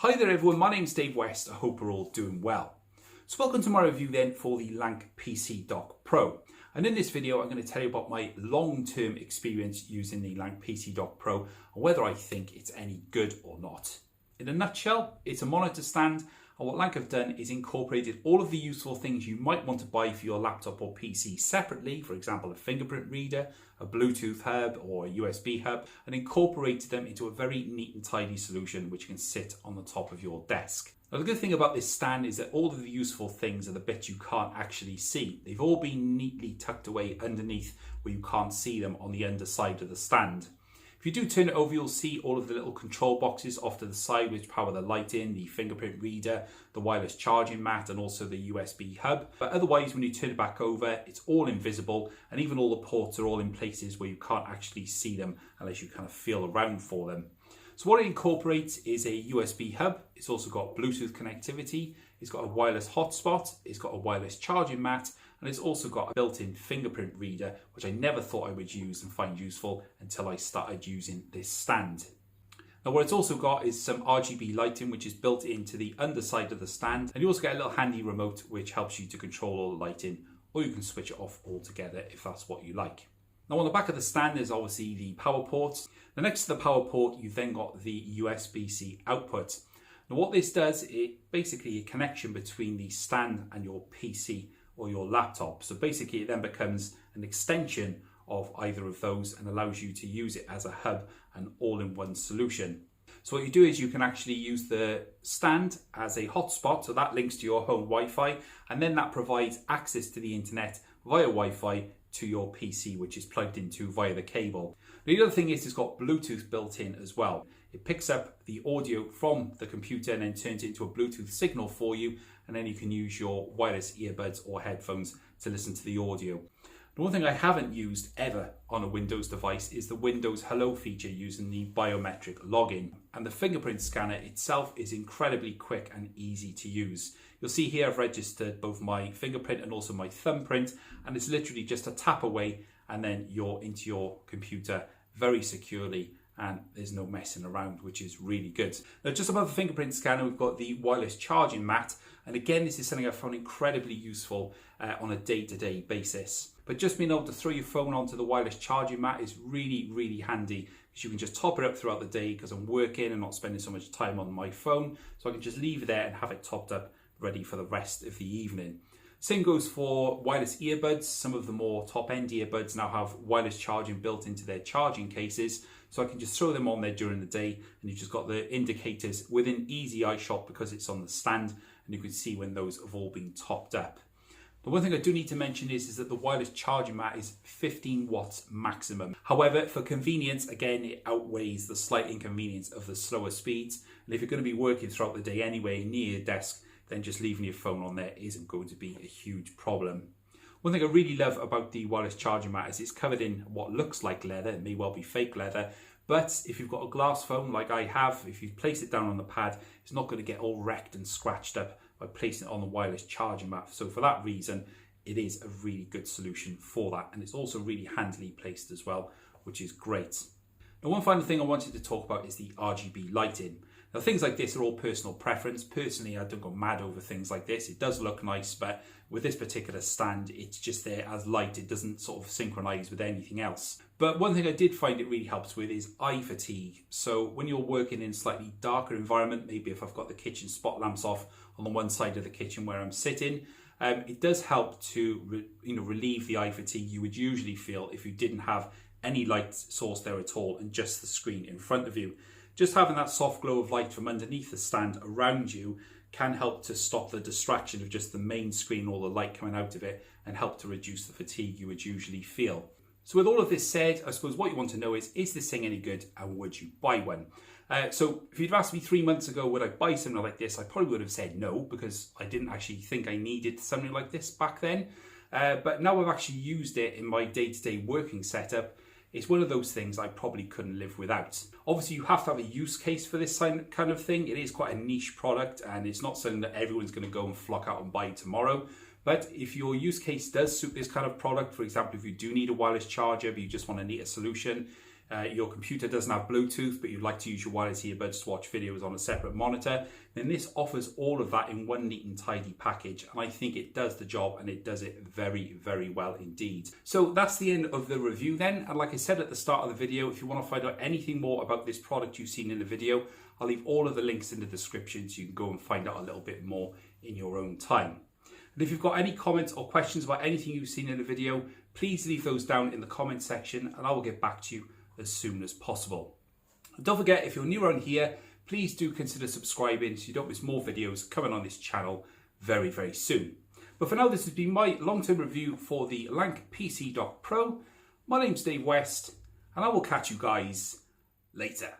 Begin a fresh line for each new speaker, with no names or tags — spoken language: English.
Hi there everyone, my name's Dave West. I hope we're all doing well. So welcome to my review then for the LANQ PC Dock Pro. And in this video I'm going to tell you about my long-term experience using the LANQ PC Dock Pro and whether I think it's any good or not. In a nutshell, it's a monitor stand, and what LANQ have done is incorporated all of the useful things you might want to buy for your laptop or PC separately, for example a fingerprint reader, a Bluetooth hub or a USB hub, and incorporated them into a very neat and tidy solution which can sit on the top of your desk. Now the good thing about this stand is that all of the useful things are the bits you can't actually see. They've all been neatly tucked away underneath where you can't see them on the underside of the stand. If you do turn it over, you'll see all of the little control boxes off to the side which power the lighting, the fingerprint reader, the wireless charging mat and also the USB hub. But otherwise, when you turn it back over, it's all invisible, and even all the ports are all in places where you can't actually see them unless you kind of feel around for them. So what it incorporates is a USB hub. It's also got Bluetooth connectivity. It's got a wireless hotspot. It's got a wireless charging mat. And it's also got a built-in fingerprint reader, which I never thought I would use and find useful until I started using this stand. Now what it's also got is some RGB lighting, which is built into the underside of the stand. And you also get a little handy remote, which helps you to control all the lighting, or you can switch it off altogether if that's what you like. Now on the back of the stand is obviously the power ports. Now next to the power port, you've then got the USB-C output. Now what this does, it basically a connection between the stand and your PC or your laptop. So basically it then becomes an extension of either of those and allows you to use it as a hub and all-in-one solution. So what you do is you can actually use the stand as a hotspot, so that links to your home Wi-Fi, and then that provides access to the internet via Wi-Fi to your PC, which is plugged into via the cable. The other thing is it's got Bluetooth built in as well. It picks up the audio from the computer and then turns it into a Bluetooth signal for you, and then you can use your wireless earbuds or headphones to listen to the audio. The one thing I haven't used ever on a Windows device is the Windows Hello feature using the biometric login. And the fingerprint scanner itself is incredibly quick and easy to use. You'll see here I've registered both my fingerprint and also my thumbprint, and it's literally just a tap away and then you're into your computer very securely, and there's no messing around, which is really good. Now just above the fingerprint scanner we've got the wireless charging mat, and again this is something I found incredibly useful on a day-to-day basis. But just being able to throw your phone onto the wireless charging mat is really handy, because you can just top it up throughout the day, because I'm working and not spending so much time on my phone, so I can just leave it there and have it topped up ready for the rest of the evening. Same goes for wireless earbuds. Some of the more top-end earbuds now have wireless charging built into their charging cases, so I can just throw them on there during the day, and you've just got the indicators within easy eyeshot because it's on the stand, and you can see when those have all been topped up. The one thing I do need to mention is that the wireless charging mat is 15 watts maximum. However, for convenience, again, it outweighs the slight inconvenience of the slower speeds, and if you're going to be working throughout the day anyway near your desk, then just leaving your phone on there isn't going to be a huge problem. One thing I really love about the wireless charging mat is it's covered in what looks like leather. It may well be fake leather, but if you've got a glass phone like I have, if you place it down on the pad, it's not going to get all wrecked and scratched up by placing it on the wireless charging mat. So for that reason, it is a really good solution for that, and it's also really handily placed as well, which is great. Now one final thing I wanted to talk about is the RGB lighting. Now things like this are all personal preference. Personally, I don't go mad over things like this. It does look nice, but with this particular stand, it's just there as light. It doesn't sort of synchronize with anything else. But one thing I did find it really helps with is eye fatigue. So when you're working in a slightly darker environment, maybe if I've got the kitchen spot lamps off on the one side of the kitchen where I'm sitting, it does help to relieve the eye fatigue you would usually feel if you didn't have any light source there at all and just the screen in front of you. Just having that soft glow of light from underneath the stand around you can help to stop the distraction of just the main screen or the light coming out of it, and help to reduce the fatigue you would usually feel. So with all of this said, I suppose what you want to know is this thing any good, and would you buy one? So if you'd asked me 3 months ago would I buy something like this, I probably would have said no, because I didn't actually think I needed something like this back then. But now I've actually used it in my day-to-day working setup, it's one of those things I probably couldn't live without. Obviously, you have to have a use case for this kind of thing. It is quite a niche product, and it's not something that everyone's going to go and flock out and buy tomorrow. But if your use case does suit this kind of product, for example, if you do need a wireless charger, but you just want a neater solution, your computer doesn't have Bluetooth, but you'd like to use your wireless earbuds to watch videos on a separate monitor, then this offers all of that in one neat and tidy package. And I think it does the job, and it does it very, very well indeed. So that's the end of the review then. And like I said at the start of the video, if you want to find out anything more about this product you've seen in the video, I'll leave all of the links in the description so you can go and find out a little bit more in your own time. And if you've got any comments or questions about anything you've seen in the video, please leave those down in the comment section and I will get back to you as soon as possible. And don't forget, if you're new around here, please do consider subscribing so you don't miss more videos coming on this channel very, very soon. But for now, this has been my long-term review for the LANQ PC Dock Pro. My name's Dave West, and I will catch you guys later.